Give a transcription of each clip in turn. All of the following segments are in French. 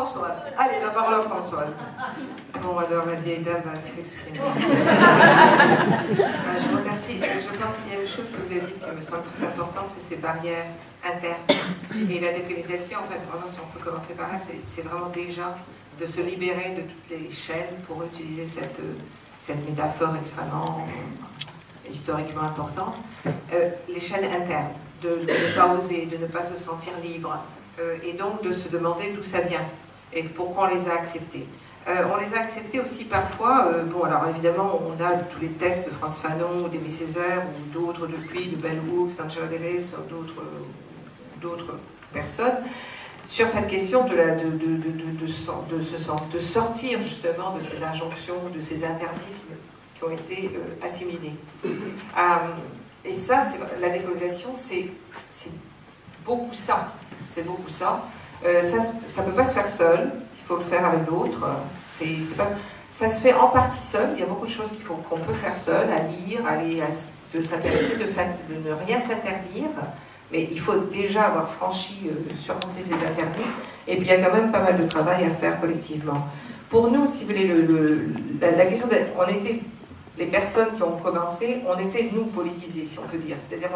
Françoise. Allez, la parole à Françoise. Bon, alors la vieille dame va s'exprimer. Je vous remercie. Je pense qu'il y a une chose que vous avez dite qui me semble très importante, c'est ces barrières internes. Et la décolonisation, en fait, vraiment, si on peut commencer par là, c'est vraiment déjà de se libérer de toutes les chaînes, pour utiliser cette métaphore extrêmement historiquement importante, les chaînes internes, de ne pas oser, de ne pas se sentir libre, et donc de se demander d'où ça vient et pourquoi on les a acceptés. On les a acceptés aussi parfois, bon alors évidemment on a tous les textes de Frantz Fanon, d'Aimé Césaire ou d'autres depuis, de Bell Hooks, d'Angela Davis, d'autres personnes, sur cette question de sortir justement de ces injonctions, de ces interdits qui ont été assimilés. Et ça, la décolonisation, c'est beaucoup ça. C'est beaucoup ça. Ça ne peut pas se faire seul, il faut le faire avec d'autres. Ça se fait en partie seul, il y a beaucoup de choses qu'on peut faire seul, à lire, de s'intéresser, de ne rien s'interdire. Mais il faut déjà avoir franchi, surmonter ces interdits. Et puis il y a quand même pas mal de travail à faire collectivement. Pour nous, si vous voulez, la question on était, les personnes qui ont commencé, on était, nous, politisés, si on peut dire. C'est-à-dire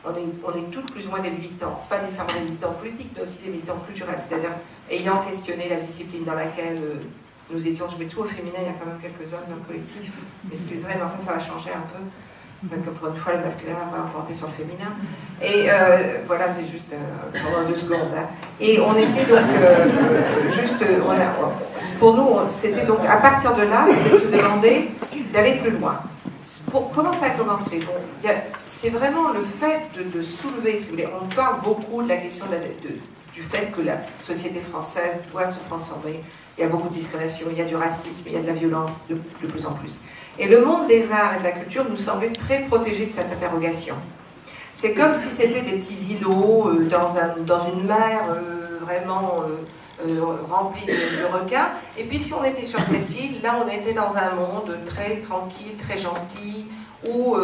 on est toutes plus ou moins des militants, pas nécessairement des militants politiques, mais aussi des militants culturels. C'est-à-dire ayant questionné la discipline dans laquelle nous étions, je mets tout au féminin, il y a quand même quelques hommes dans le collectif, excusez-moi, mais enfin ça va changer un peu. C'est que pour une fois, le masculin va pas l'emporter sur le féminin. Et voilà, c'est juste pendant 2 secondes. Hein. Et on était donc pour nous, c'était donc à partir de là, c'était de se demander d'aller plus loin. Comment ça a commencé? Bon, c'est vraiment le fait de soulever, si vous voulez, on parle beaucoup de la question du fait que la société française doit se transformer. Il y a beaucoup de discrimination, il y a du racisme, il y a de la violence de plus en plus. Et le monde des arts et de la culture nous semblait très protégé de cette interrogation. C'est comme si c'était des petits îlots dans une mer vraiment remplie de requins. Et puis si on était sur cette île, là on était dans un monde très tranquille, très gentil, où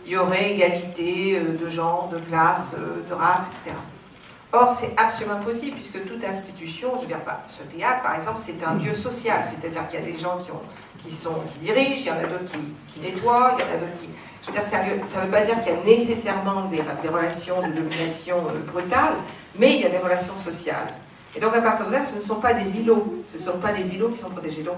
il y aurait égalité de genre, de classe, de race, etc. Or, c'est absolument impossible, puisque toute institution, je veux dire, ce théâtre, par exemple, c'est un lieu social, c'est-à-dire qu'il y a des gens qui dirigent, il y en a d'autres qui nettoient, il y en a d'autres qui... Je veux dire, ça ne veut pas dire qu'il y a nécessairement des relations de domination brutales, mais il y a des relations sociales. Et donc, à partir de là, ce ne sont pas des îlots, ce ne sont pas des îlots qui sont protégés. Donc,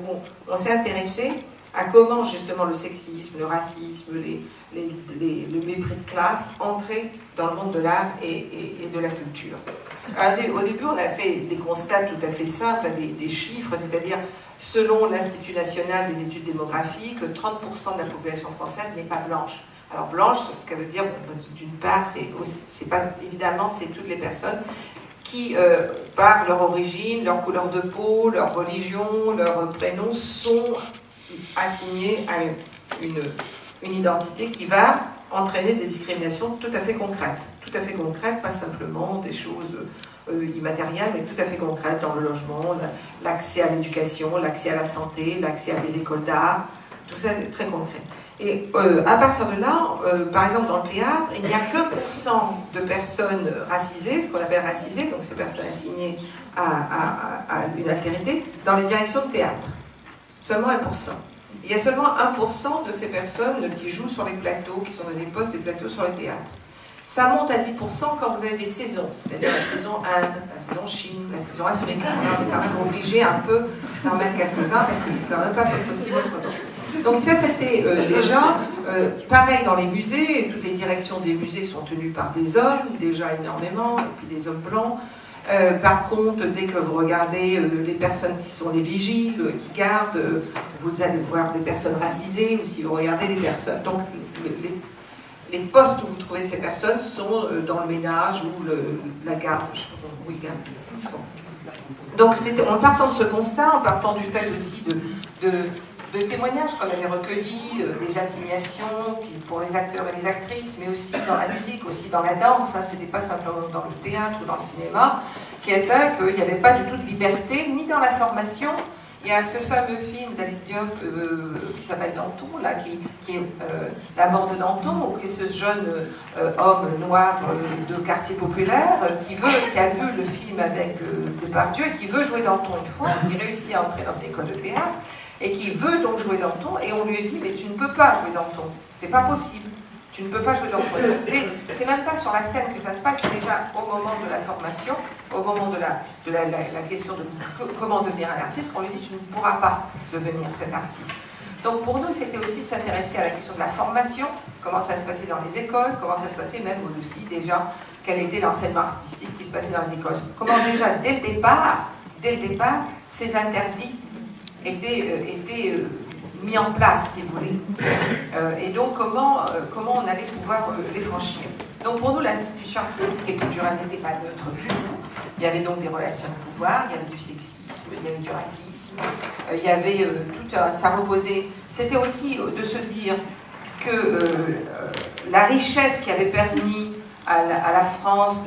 on s'est intéressé à comment, justement, le sexisme, le racisme, le mépris de classe entraient dans le monde de l'art et de la culture. Au début, on a fait des constats tout à fait simples, des chiffres, c'est-à-dire, selon l'Institut national des études démographiques, 30% de la population française n'est pas blanche. Alors blanche, ce que ça veut dire, d'une part, évidemment, c'est toutes les personnes qui, par leur origine, leur couleur de peau, leur religion, leur prénom, sont assignés à une identité qui va entraîner des discriminations tout à fait concrètes. Tout à fait concrètes, pas simplement des choses immatérielles, mais tout à fait concrètes dans le logement, l'accès à l'éducation, l'accès à la santé, l'accès à des écoles d'art, tout ça est très concret. Et à partir de là, par exemple dans le théâtre, il n'y a que % de personnes racisées, ce qu'on appelle racisées, donc ces personnes assignées à une altérité, dans les directions de théâtre. Seulement 1%. Il y a seulement 1% de ces personnes qui jouent sur les plateaux, qui sont dans les postes des plateaux sur le théâtre. Ça monte à 10% quand vous avez des saisons, c'est-à-dire la saison Inde, la saison Chine, la saison Afrique. On est quand même obligé un peu d'en mettre quelques-uns parce que c'est quand même pas possible autrement. Donc ça, c'était déjà pareil dans les musées. Toutes les directions des musées sont tenues par des hommes, déjà énormément, et puis des hommes blancs. Par contre, dès que vous regardez les personnes qui sont les vigiles, qui gardent, vous allez voir des personnes racisées, ou si vous regardez des personnes... Donc, les postes où vous trouvez ces personnes sont dans le ménage ou la garde, je sais pas comment, oui, garde. Donc, en partant de ce constat, en partant du fait aussi de témoignages qu'on avait recueillis, des assignations pour les acteurs et les actrices, mais aussi dans la musique, aussi dans la danse, hein, c'était pas simplement dans le théâtre ou dans le cinéma, qui était qu'il n'y avait pas du tout de liberté, ni dans la formation, Il y a ce fameux film d'Alice Diop qui s'appelle Danton, là, qui est La mort de Danton, qui est ce jeune homme noir de quartier populaire qui a vu le film avec Depardieu et qui veut jouer Danton une fois, qui réussit à entrer dans une école de théâtre et qui veut donc jouer Danton, et on lui dit mais tu ne peux pas jouer Danton, c'est pas possible. Tu ne peux pas jouer Danton. C'est même pas sur la scène que ça se passe, c'est déjà au moment de la formation, au moment de la question de comment devenir un artiste, qu'on lui dit tu ne pourras pas devenir cet artiste. Donc pour nous, c'était aussi de s'intéresser à la question de la formation, comment ça se passait dans les écoles, comment ça se passait même aussi déjà, quel était l'enseignement artistique qui se passait dans les écoles. Comment déjà, dès le départ, ces interdits étaient mis en place, si vous voulez. Et donc, comment on allait pouvoir les franchir. Donc, pour nous, l'institution artistique et culturelle n'était pas neutre du tout. Il y avait donc des relations de pouvoir, il y avait du sexisme, il y avait du racisme, il y avait ça reposait. C'était aussi de se dire que la richesse qui avait permis à la France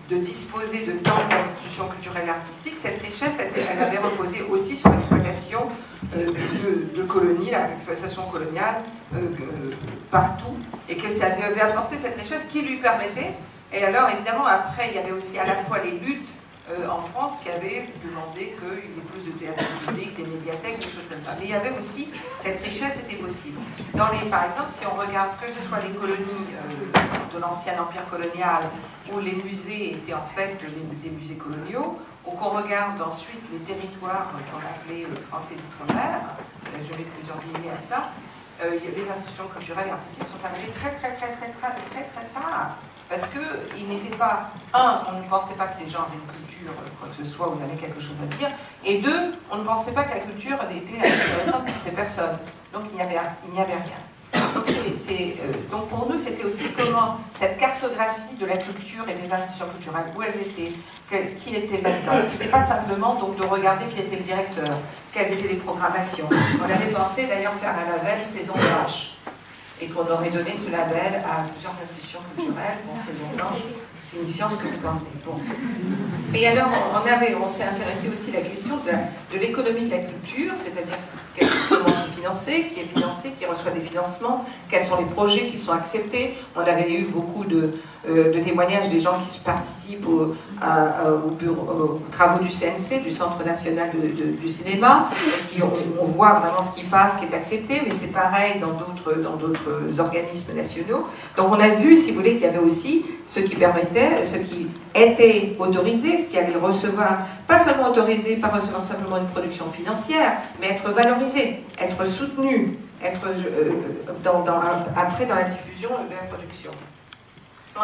de disposer de tant d'institutions culturelles et artistiques, cette richesse, elle avait reposé aussi sur l'exploitation de colonies, l'exploitation coloniale partout, et que ça lui avait apporté cette richesse qui lui permettait. Et alors, évidemment, après, il y avait aussi à la fois les luttes en France qui avaient demandé qu'il y ait plus de théâtre public, des médiathèques, des choses comme ça. Mais il y avait aussi, cette richesse était possible. Par exemple, si on regarde que ce soit les colonies de l'ancien empire colonial, où les musées étaient en fait des musées coloniaux, ou qu'on regarde ensuite les territoires qu'on appelait français d'outre-mer, je mets plusieurs guillemets à ça, les institutions culturelles et artistiques sont arrivées très tard. Parce qu'ils n'étaient pas, on ne pensait pas que ces gens avaient une culture, quoi que ce soit, ou n'avaient quelque chose à dire, et deux, on ne pensait pas que la culture était intéressante pour ces personnes. Donc il n'y avait rien. Donc pour nous, c'était aussi comment cette cartographie de la culture et des institutions culturelles, où elles étaient, qui était là-dedans. C'était pas simplement donc de regarder qui était le directeur, quelles étaient les programmations. On avait pensé d'ailleurs faire un label Saison Blanche, et qu'on aurait donné ce label à plusieurs institutions culturelles, bon, Saison Blanche, signifiant ce que vous pensez. Bon. Et alors, on s'est intéressé aussi à la question de l'économie de la culture, c'est-à-dire comment c'est financé, qui reçoit des financements, quels sont les projets qui sont acceptés. On avait eu beaucoup de témoignages des gens qui participent aux travaux du CNC, du Centre National du Cinéma, et on voit vraiment ce qui passe, ce qui est accepté, mais c'est pareil dans d'autres organismes nationaux. Donc on a vu, si vous voulez, qu'il y avait aussi ce qui permettait, ce qui était autorisé, ce qui allait recevoir, pas seulement autorisé, pas recevoir simplement une production financière, mais être valorisé, être soutenu, être après dans la diffusion de la production.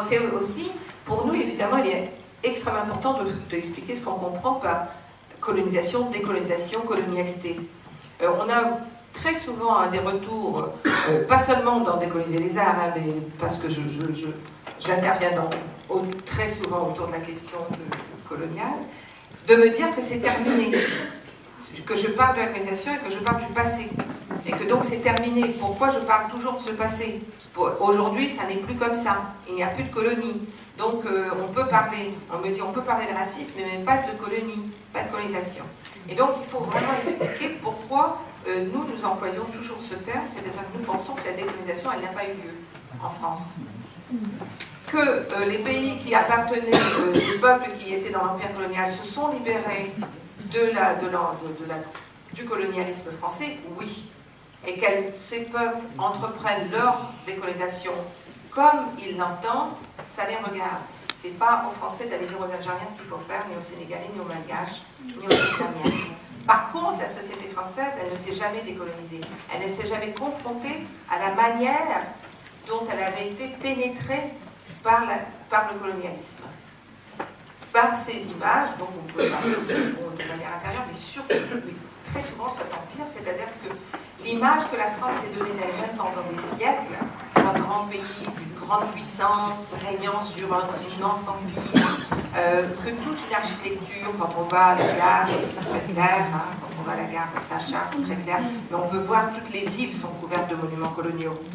C'est aussi, pour nous, évidemment, il est extrêmement important d'expliquer ce qu'on comprend par colonisation, décolonisation, colonialité. On a très souvent des retours, pas seulement dans décoloniser les arts, hein, mais parce que j'interviens très souvent autour de la question coloniale, de me dire que c'est terminé, que je parle de la colonisation et que je parle du passé, et que donc c'est terminé. Pourquoi je parle toujours de ce passé? Aujourd'hui, ça n'est plus comme ça, il n'y a plus de colonie. Donc on peut parler de racisme, mais même pas de colonie, pas de colonisation. Et donc il faut vraiment expliquer pourquoi nous employons toujours ce terme, c'est-à-dire que nous pensons que la décolonisation, elle n'a pas eu lieu en France. Que les pays qui appartenaient, les peuples qui étaient dans l'empire colonial se sont libérés du colonialisme français, oui. Et que ces peuples entreprennent leur décolonisation comme ils l'entendent, ça les regarde. C'est pas aux Français d'aller dire aux Algériens ce qu'il faut faire, ni aux Sénégalais, ni aux Malgaches, ni aux Vietnamiens. Par contre, la société française, elle ne s'est jamais décolonisée. Elle ne s'est jamais confrontée à la manière dont elle avait été pénétrée par le colonialisme. Par ces images, donc on peut parler aussi de manière intérieure, mais surtout, très souvent, cet empire, c'est-à-dire que l'image que la France s'est donnée d'elle-même pendant des siècles, un grand pays, d'une grande puissance, régnant sur un immense empire, que toute une architecture, quand on va à la gare, c'est très clair, hein, quand on va à la gare de Saint-Charles, c'est très clair, mais on peut voir toutes les villes sont couvertes de monuments coloniaux.